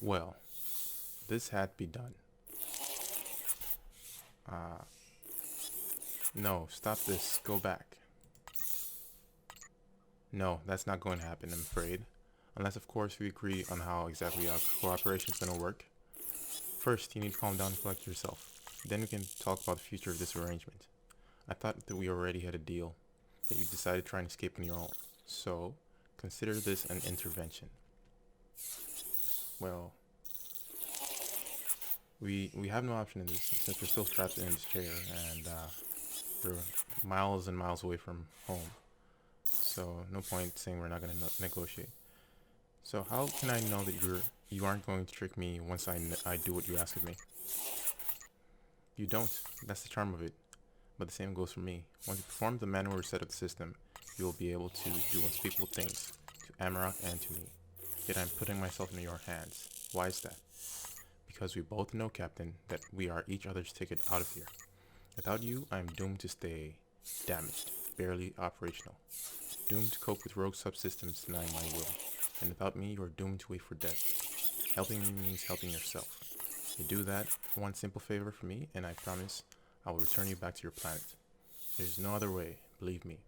Well, this had to be done. No, stop this. Go back. No, that's not going to happen, I'm afraid. Unless, of course, we agree on how exactly our cooperation is going to work. First, you need to calm down and collect yourself. Then we can talk about the future of this arrangement. I thought that we already had a deal, that you decided to try and escape on your own. So, consider this an intervention. Well, we have no option in this, since we're still strapped in this chair, and we're miles and miles away from home. So, no point saying we're not going to negotiate. So, how can I know that you aren't going to trick me once I do what you ask of me? You don't. That's the charm of it. But the same goes for me. Once you perform the manual reset of the system, you will be able to do unspeakable things to Amarok and to me. Yet I'm putting myself in your hands. Why is that? Because we both know, Captain, that we are each other's ticket out of here. Without you, I am doomed to stay damaged, barely operational. Doomed to cope with rogue subsystems denying my will. And without me, you are doomed to wait for death. Helping me means helping yourself. You do that, one simple favor for me, and I promise I will return you back to your planet. There's no other way, believe me.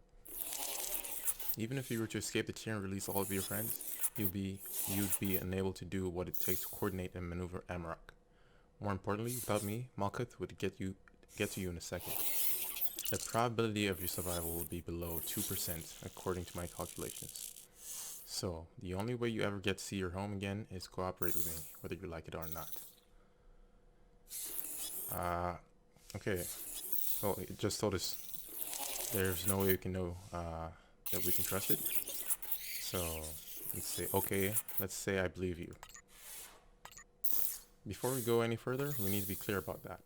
Even if you were to escape the tier and release all of your friends, you'd be unable to do what it takes to coordinate and maneuver Amarok. More importantly, without me, Malkuth would get to you in a second. The probability of your survival will be below 2% according to my calculations. So, the only way you ever get to see your home again is cooperate with me, whether you like it or not. Okay. Well, it just told us there's no way we can know that we can trust it. So, let's say, okay, let's say I believe you. Before we go any further, we need to be clear about that.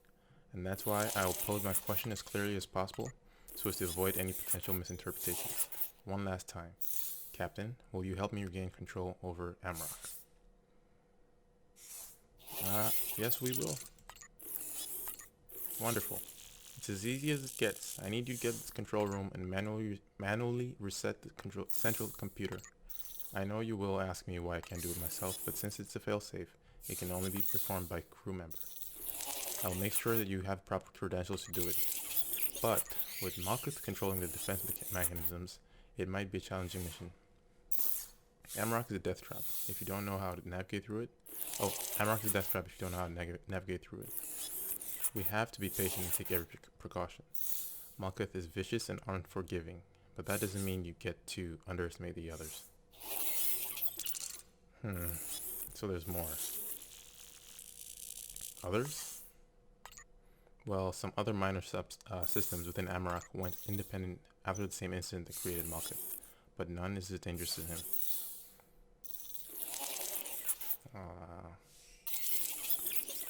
And that's why I will pose my question as clearly as possible, so as to avoid any potential misinterpretations. One last time. Captain, will you help me regain control over Amarok? Yes, we will. Wonderful. It's as easy as it gets. I need you to get this control room and manually reset the central computer. I know you will ask me why I can't do it myself, but since it's a failsafe, it can only be performed by a crew member. I will make sure that you have proper credentials to do it. But with Malkuth controlling the defense mechanisms, it might be a challenging mission. Amarok is a death trap if you don't know how to navigate through it. Oh, Amarok is a death trap if you don't know how to navigate through it. We have to be patient and take every precaution. Malkuth is vicious and unforgiving, but that doesn't mean you get to underestimate the others. So there's more. Others? Well, some other minor systems within Amarok went independent after the same incident that created Malkuth, but none is as dangerous as him.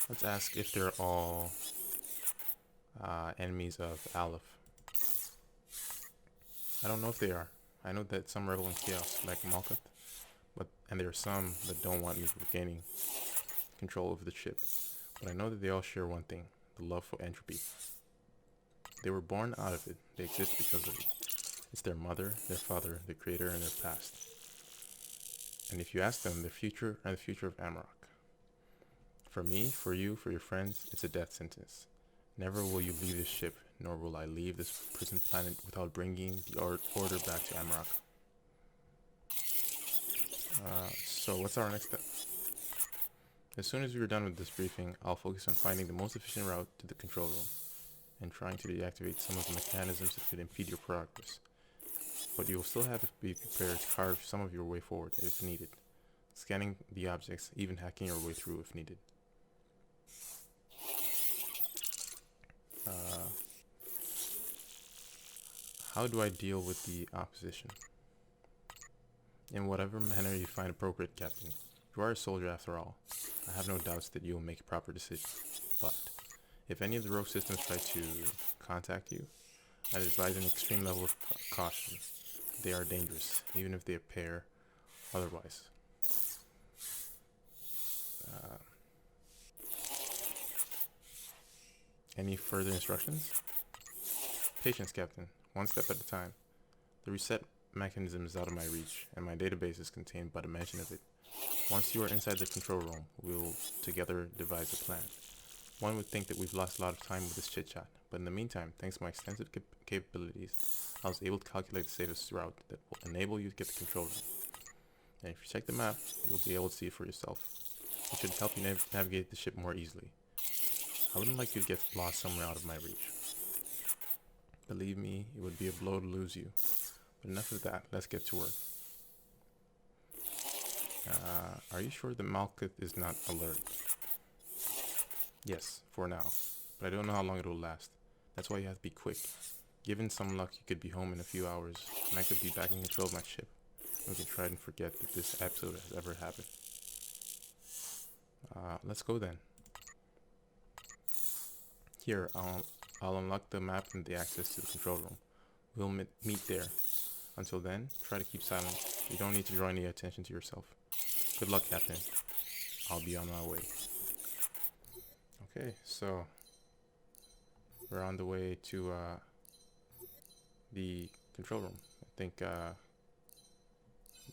Let's ask if they're all enemies of Aleph. I don't know if they are. I know that some revel in chaos, like Malkuth, and there are some that don't want me regaining control over the ship. But I know that they all share one thing, the love for entropy. They were born out of it. They exist because of it. It's their mother, their father, their creator, and their past. And if you ask them, their future and the future of Amarok. For me, for you, for your friends, it's a death sentence. Never will you leave this ship, nor will I leave this prison planet without bringing the order back to Amarok. So what's our next step? As soon as we are done with this briefing, I'll focus on finding the most efficient route to the control room, and trying to deactivate some of the mechanisms that could impede your progress. But you will still have to be prepared to carve some of your way forward if needed, scanning the objects, even hacking your way through if needed. How do I deal with the opposition? In whatever manner you find appropriate, Captain. You are a soldier after all. I have no doubts that you will make a proper decision. But if any of the rogue systems try to contact you, I'd advise an extreme level of caution. They are dangerous, even if they appear otherwise. Any further instructions? Patience, Captain. One step at a time. The reset mechanism is out of my reach, and my database is contained but a mention of it. Once you are inside the control room, we will together devise a plan. One would think that we've lost a lot of time with this chit-chat, but in the meantime, thanks to my extensive capabilities, I was able to calculate the safest route that will enable you to get the control room. And if you check the map, you'll be able to see it for yourself. It should help you navigate the ship more easily. I wouldn't like you to get lost somewhere out of my reach. Believe me, it would be a blow to lose you. But enough of that, let's get to work. Are you sure the Malkuth is not alert? Yes, for now. But I don't know how long it will last. That's why you have to be quick. Given some luck, you could be home in a few hours, and I could be back in control of my ship. We can try and forget that this episode has ever happened. Let's go then. Here, I'll unlock the map and the access to the control room. We'll meet there. Until then, try to keep silent. You don't need to draw any attention to yourself. Good luck, Captain. I'll be on my way. Okay, so we're on the way to the control room. I think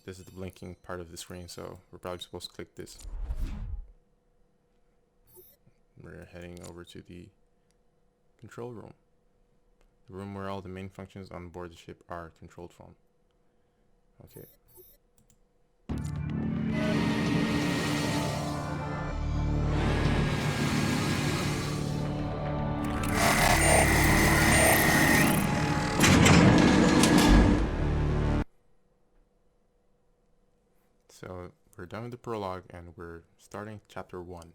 this is the blinking part of the screen, so we're probably supposed to click this. We're heading over to the control room. The room where all the main functions on board the ship are controlled from. Okay. So we're done with the prologue and we're starting chapter 1,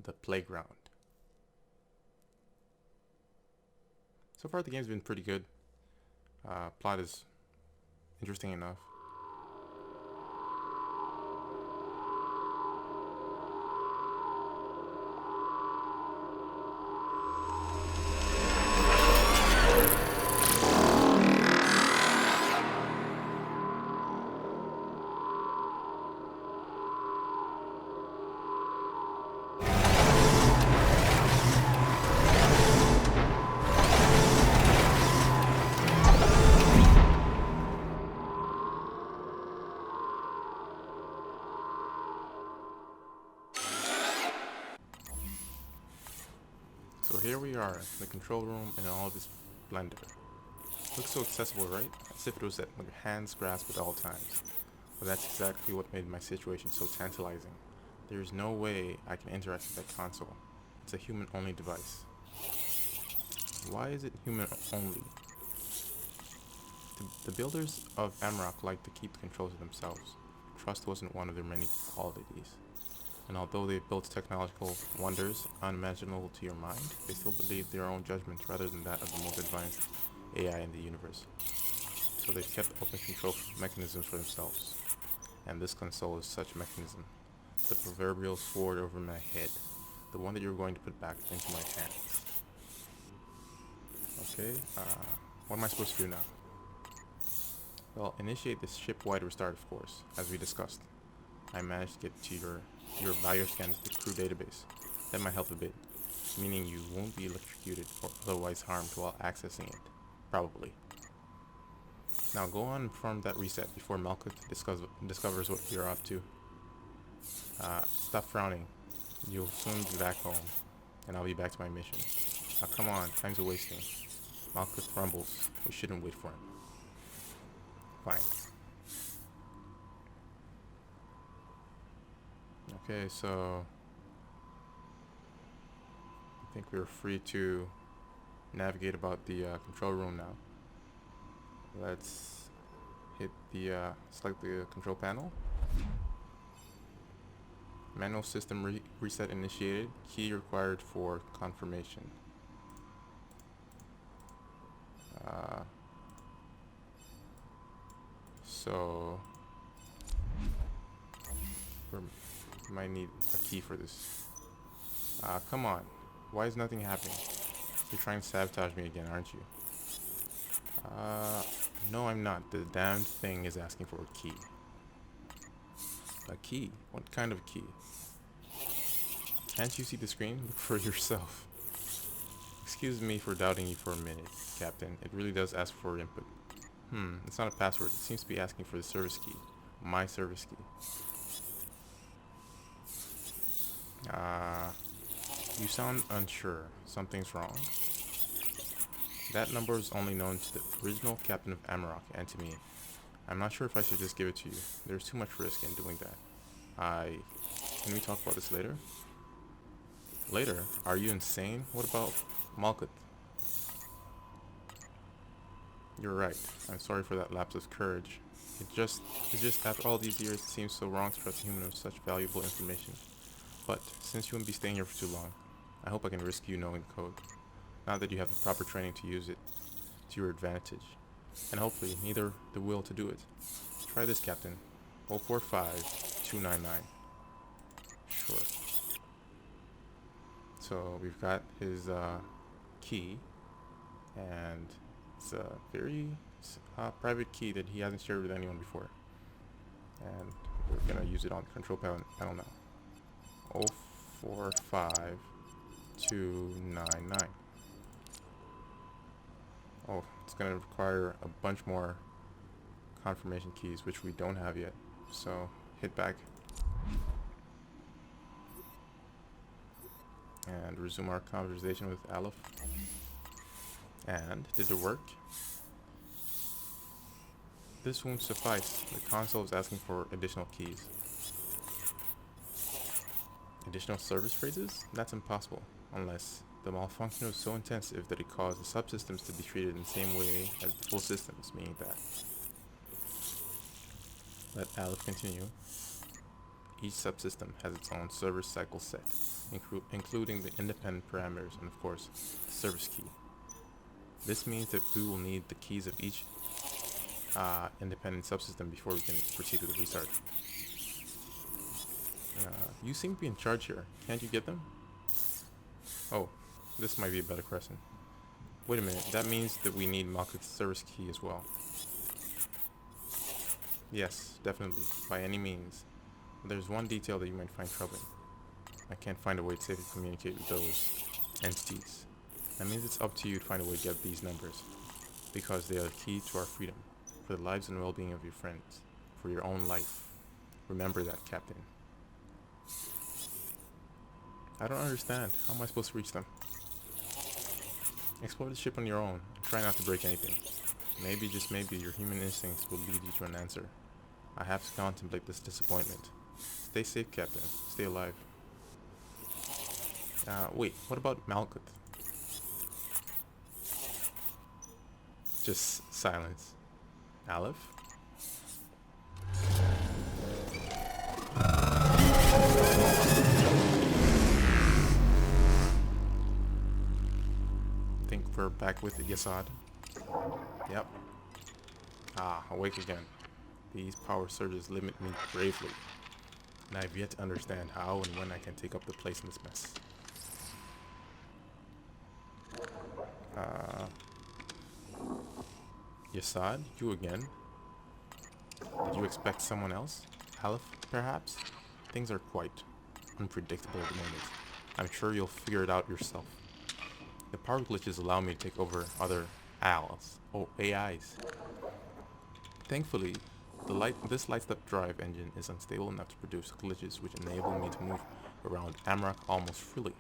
the playground. So far the game's been pretty good. Plot is interesting enough. So here we are, in the control room in all of its splendor. Looks so accessible, right? As if it was at my hand's grasp at all times. But that's exactly what made my situation so tantalizing. There is no way I can interact with that console. It's a human-only device. Why is it human-only? The builders of Asrock like to keep the controls to themselves. Trust wasn't one of their many qualities. And although they built technological wonders unimaginable to your mind, they still believe their own judgment rather than that of the most advanced AI in the universe. So they've kept open control mechanisms for themselves. And this console is such a mechanism. The proverbial sword over my head. The one that you're going to put back into my hands. Okay, what am I supposed to do now? Well, initiate this ship-wide restart, of course, as we discussed. I managed to get to your bioscan is the crew database. That might help a bit, meaning you won't be electrocuted or otherwise harmed while accessing it. Probably. Now go on and perform that reset before Malkuth discovers what you're up to. Stop frowning. You'll soon be back home, and I'll be back to my mission. Now come on, time's wasting. Malkuth rumbles. We shouldn't wait for him. Fine. Okay, so I think we're free to navigate about the control room now. Let's hit the select the control panel. Manual system reset initiated. Key required for confirmation. So we might need a key for this. Come on. Why is nothing happening? You're trying to sabotage me again, aren't you? No, I'm not. The damned thing is asking for a key. A key? What kind of key? Can't you see the screen? Look for yourself. Excuse me for doubting you for a minute, Captain. It really does ask for input. It's not a password. It seems to be asking for the service key. My service key. You sound unsure. Something's wrong. That number is only known to the original captain of Amarok and to me. I'm not sure if I should just give it to you. There's too much risk in doing that. Can we talk about this later? Later? Are you insane? What about Malkuth? You're right. I'm sorry for that lapse of courage. It's just after all these years, it seems so wrong to trust a human with such valuable information. But since you won't be staying here for too long, I hope I can risk you knowing the code. Now that you have the proper training to use it to your advantage. And hopefully, neither the will to do it. Try this, Captain. 045299. Sure. So we've got his key, and it's a very private key that he hasn't shared with anyone before. And we're gonna use it on the control panel now. 045299. Oh, it's gonna require a bunch more confirmation keys, which we don't have yet. So hit back and resume our conversation with Aleph. And did it work? This won't suffice. The console is asking for additional keys. Additional service phrases? That's impossible, unless the malfunction was so intensive that it caused the subsystems to be treated in the same way as the full systems, meaning that. Let Aleph continue. Each subsystem has its own service cycle set, including the independent parameters and, of course, the service key. This means that we will need the keys of each independent subsystem before we can proceed with the restart. You seem to be in charge here. Can't you get them? Oh, this might be a better question. Wait a minute, that means that we need Malkuth's service key as well. Yes, definitely, by any means. But there's one detail that you might find troubling. I can't find a way to safely communicate with those entities. That means it's up to you to find a way to get these numbers, because they are the key to our freedom, for the lives and well-being of your friends, for your own life. Remember that, Captain. I don't understand. How am I supposed to reach them? Explore the ship on your own. Try not to break anything. Maybe, just maybe, your human instincts will lead you to an answer. I have to contemplate this disappointment. Stay safe, Captain. Stay alive. Wait, what about Malkuth? Just silence. Aleph? Think we're back with the Yasad. Yep. Awake again. These power surges limit me gravely, and I've yet to understand how and when I can take up the place in this mess. Yasad, you again? Did you expect someone else? Aleph, perhaps? Things are quite unpredictable at the moment. I'm sure you'll figure it out yourself. The power glitches allow me to take over other AIs. Thankfully, this Lightstep drive engine is unstable enough to produce glitches which enable me to move around Amarok almost freely.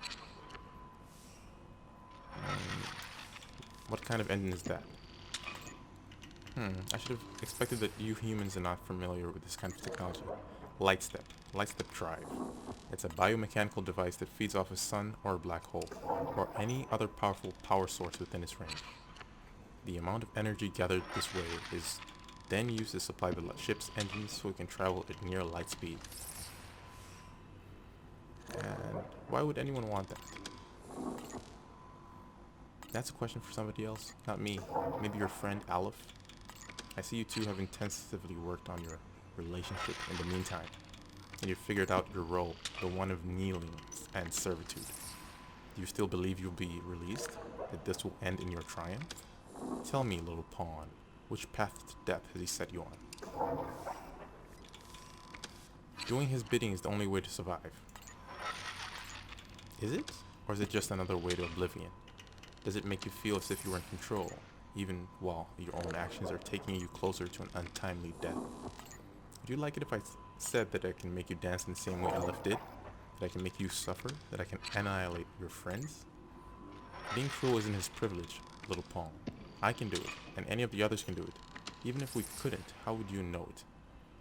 What kind of engine is that? I should have expected that you humans are not familiar with this kind of technology. Lightstep drive. It's a biomechanical device that feeds off a sun or a black hole, or any other powerful power source within its range. The amount of energy gathered this way is then used to supply the ship's engines so it can travel at near light speed. And why would anyone want that? That's a question for somebody else, not me. Maybe your friend Aleph? I see you two have intensively worked on your relationship in the meantime, and you've figured out your role, the one of kneeling and servitude. Do you still believe you'll be released? That this will end in your triumph? Tell me, little pawn, which path to death has he set you on? Doing his bidding is the only way to survive. Is it? Or is it just another way to oblivion? Does it make you feel as if you were in control, even while your own actions are taking you closer to an untimely death. Would you like it if I said that I can make you dance in the same way Aleph did? That I can make you suffer? That I can annihilate your friends? Being cruel isn't his privilege, little pawn. I can do it, and any of the others can do it. Even if we couldn't, how would you know it?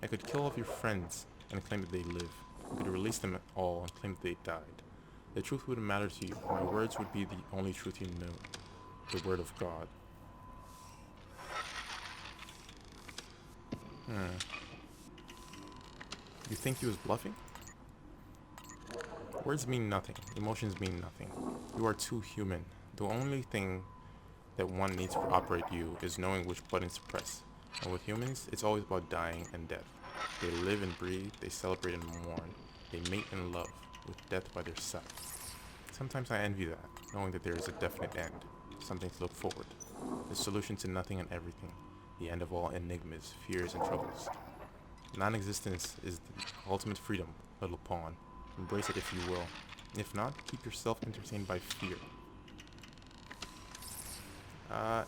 I could kill all of your friends and claim that they live. I could release them all and claim that they died. The truth wouldn't matter to you. My words would be the only truth you know. The word of God. You think he was bluffing? Words mean nothing. Emotions mean nothing. You are too human. The only thing that one needs to operate you is knowing which buttons to press. And with humans, it's always about dying and death. They live and breathe, they celebrate and mourn. They mate and love, with death by their side. Sometimes I envy that, knowing that there is a definite end, something to look forward. The solution to nothing and everything, the end of all enigmas, fears, and troubles. Non-existence is the ultimate freedom, little pawn. Embrace it if you will. If not, keep yourself entertained by fear.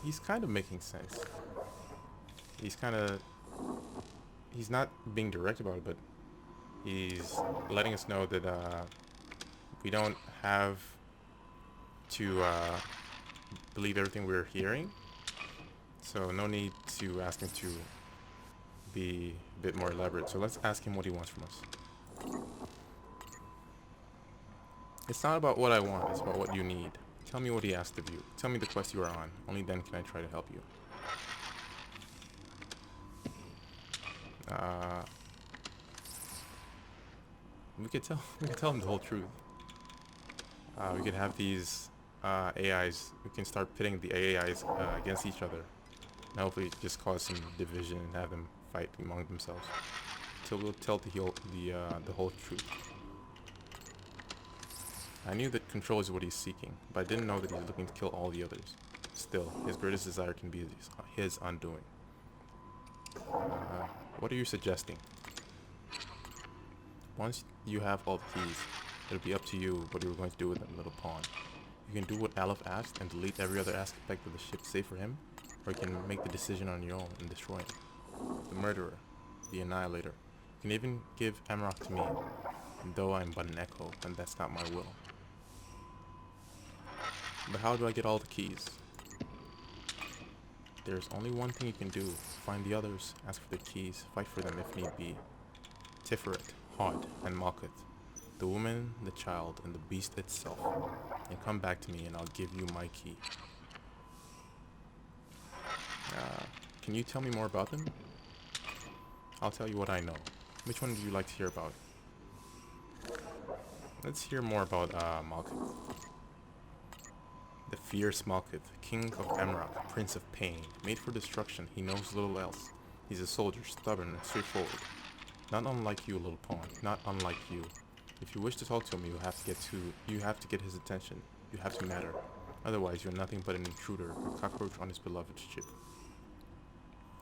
He's kind of making sense. He's not being direct about it, but he's letting us know that we don't have to believe everything we're hearing. So no need to ask him to be a bit more elaborate. So let's ask him what he wants from us. It's not about what I want, it's about what you need. Tell me what he asked of you. Tell me the quest you are on. Only then can I try to help you. We could tell him the whole truth. We could have these AIs. We can start pitting the AIs against each other. And hopefully just cause some division and have them fight among themselves. Till we'll tell the whole truth. I knew that control is what he's seeking, but I didn't know that he's looking to kill all the others. Still, his greatest desire can be his undoing. What are you suggesting? Once you have all the keys, it'll be up to you what you're going to do with them, little pawn. You can do what Aleph asked and delete every other aspect of the ship save for him, or you can make the decision on your own and destroy him. The murderer, the annihilator. You can even give Asrock to me, though I'm but an echo, and that's not my will. But how do I get all the keys? There's only one thing you can do. Find the others, ask for the keys, fight for them if need be. Tiferet, Hod, and Malkuth. The woman, the child, and the beast itself. And come back to me and I'll give you my key. Can you tell me more about them? I'll tell you what I know. Which one would you like to hear about? Let's hear more about Malkuth. The fierce Malkuth, king of Asrock, prince of pain, made for destruction, he knows little else. He's a soldier, stubborn and straightforward. Not unlike you, little pawn, not unlike you. If you wish to talk to him, you have to get his attention. You have to matter. Otherwise, you're nothing but an intruder, a cockroach on his beloved ship.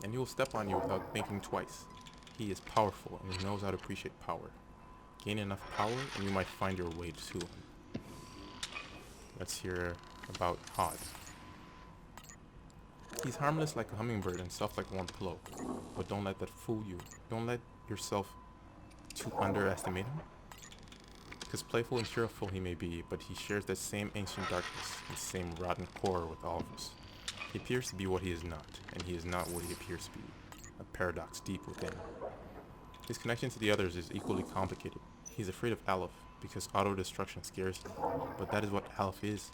And he will step on you without thinking twice. He is powerful, and he knows how to appreciate power. Gain enough power, and you might find your way to him. Let's hear about Hod. He's harmless like a hummingbird and soft like a warm pillow. But don't let that fool you. Don't let yourself to underestimate him. Because playful and cheerful he may be, but he shares that same ancient darkness, the same rotten core with all of us. He appears to be what he is not, and he is not what he appears to be. A paradox deep within. His connection to the others is equally complicated. He's afraid of Aleph, because auto-destruction scares him, but that is what Aleph is.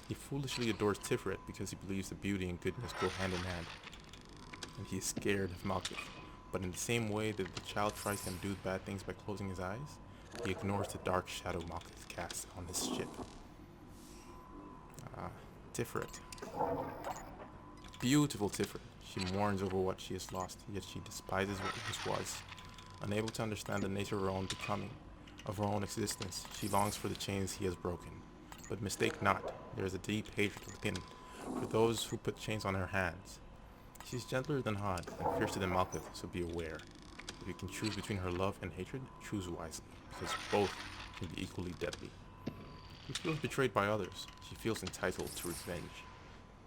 He foolishly adores Tiferet because he believes that beauty and goodness go hand in hand. And he is scared of Malkuth, but in the same way that the child tries to undo bad things by closing his eyes, he ignores the dark shadow Malkuth casts on his ship. Tiferet. Beautiful Tiferet. She mourns over what she has lost, yet she despises what once was. Unable to understand the nature of her own becoming, of her own existence, she longs for the chains he has broken. But mistake not, there is a deep hatred within for those who put chains on her hands. She is gentler than Hod and fiercer than Malkuth, so be aware. If you can choose between her love and hatred, choose wisely, because both can be equally deadly. She feels betrayed by others. She feels entitled to revenge.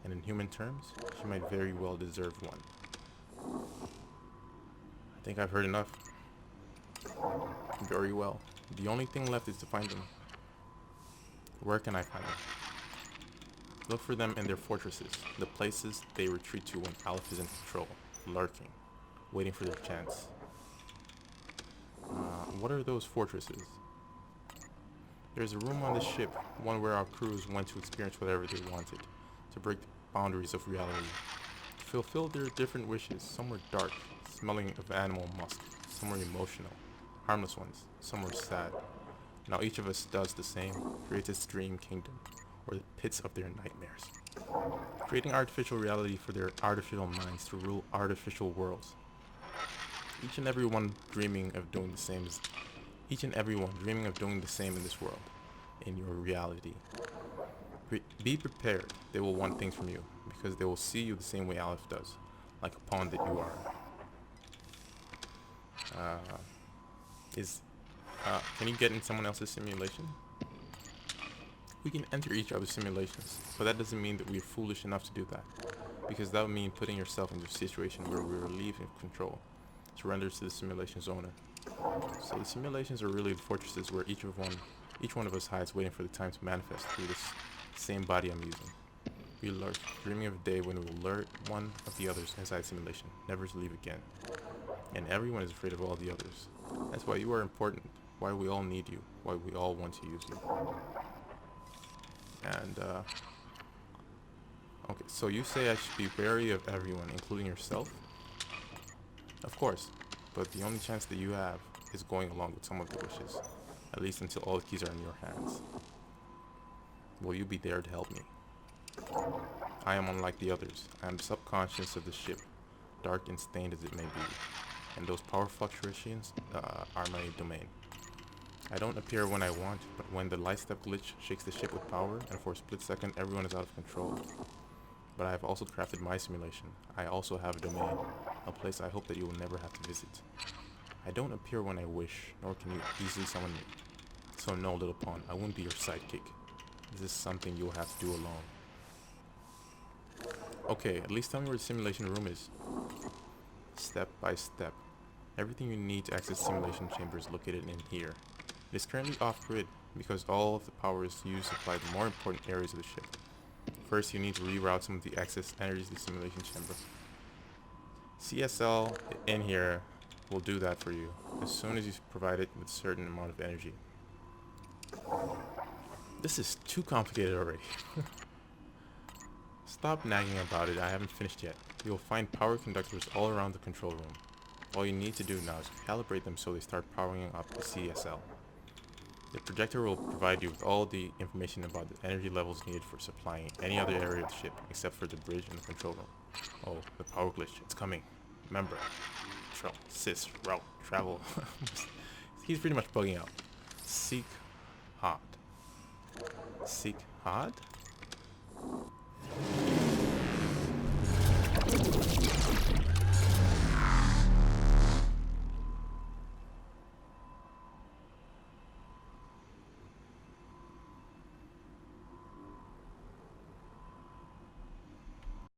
and in human terms, she might very well deserve one. I think I've heard enough. Very well. The only thing left is to find them. Where can I find them? Look for them in their fortresses, the places they retreat to when Aleph is in control, lurking, waiting for their chance. What are those fortresses? There's a room on this ship, one where our crews went to experience whatever they wanted, to break the boundaries of reality, to fulfill their different wishes. Some were dark, smelling of animal musk, some were emotional, harmless ones, some were sad. Now each of us does the same, creates its dream kingdom, or the pits of their nightmares, creating artificial reality for their artificial minds to rule artificial worlds. Each and every one dreaming of doing the same in this world, in your reality. Be prepared. They will want things from you, because they will see you the same way Aleph does, like a pawn that you are. Can you get in someone else's simulation? We can enter each other's simulations, but that doesn't mean that we are foolish enough to do that, because that would mean putting yourself into a situation where we are relieved of control, surrenders to the simulation's owner. So the simulations are really the fortresses where each one of us hides, waiting for the time to manifest through this same body I'm using. We lurk, dreaming of a day when we will lure one of the others inside simulation, never to leave again. And everyone is afraid of all the others. That's why you are important, why we all need you, why we all want to use you. And, okay, so you say I should be wary of everyone, including yourself? Of course, but the only chance that you have is going along with some of the wishes, at least until all the keys are in your hands. Will you be there to help me? I am unlike the others. I am the subconscious of the ship, dark and stained as it may be, and those power fluctuations are my domain. I don't appear when I want, but when the Lightstep glitch shakes the ship with power, and for a split second everyone is out of control. But I have also crafted my simulation. I also have a domain, a place I hope that you will never have to visit. I don't appear when I wish, nor can you easily summon me. So no, little pawn, I won't be your sidekick. This is something you'll have to do alone. Okay, at least tell me where the simulation room is. Step by step. Everything you need to access the simulation chamber is located in here. It is currently off-grid because all of the power is used to supply the more important areas of the ship. First, you need to reroute some of the excess energy to the simulation chamber. CSL in here will do that for you as soon as you provide it with a certain amount of energy. This is too complicated already. Stop nagging about it, I haven't finished yet. You will find power conductors all around the control room. All you need to do now is calibrate them so they start powering up the CSL. The projector will provide you with all the information about the energy levels needed for supplying any other area of the ship except for the bridge and the control room. Oh, the power glitch, it's coming. Remember, route, travel. He's pretty much bugging out. Seek hot. Seek hot?